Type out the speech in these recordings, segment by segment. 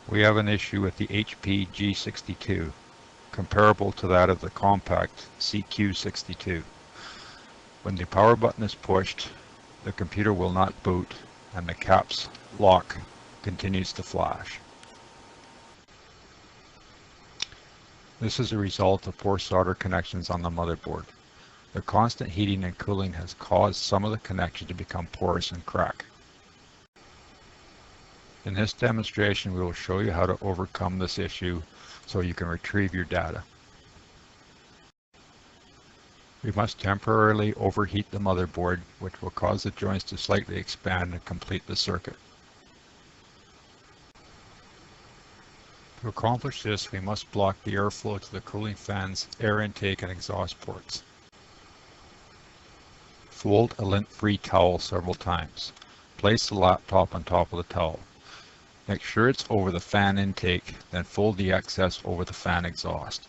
We have an issue with the HP G62, comparable to that of the compact CQ62. When the power button is pushed, the computer will not boot and the caps lock continues to flash. This is a result of poor solder connections on the motherboard. The constant heating and cooling has caused some of the connections to become porous and crack. In this demonstration, we will show you how to overcome this issue so you can retrieve your data. We must temporarily overheat the motherboard, which will cause the joints to slightly expand and complete the circuit. To accomplish this, we must block the airflow to the cooling fan's air intake and exhaust ports. Fold a lint-free towel several times. Place the laptop on top of the towel. Make sure it's over the fan intake, then fold the excess over the fan exhaust.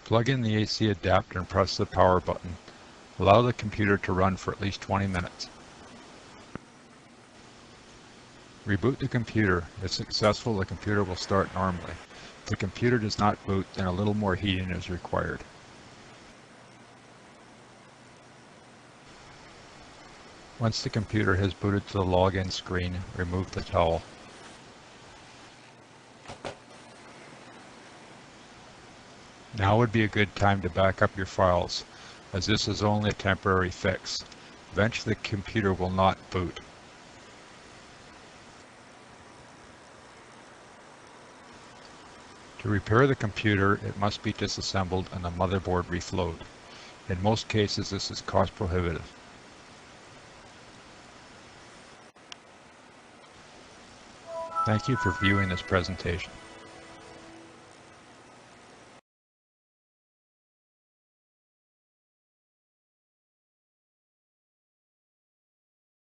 Plug in the AC adapter and press the power button. Allow the computer to run for at least 20 minutes. Reboot the computer. If successful, the computer will start normally. If the computer does not boot, then a little more heating is required. Once the computer has booted to the login screen, remove the towel. Now would be a good time to back up your files, as this is only a temporary fix. Eventually the computer will not boot. To repair the computer, it must be disassembled and the motherboard reflowed. In most cases, this is cost prohibitive. Thank you for viewing this presentation.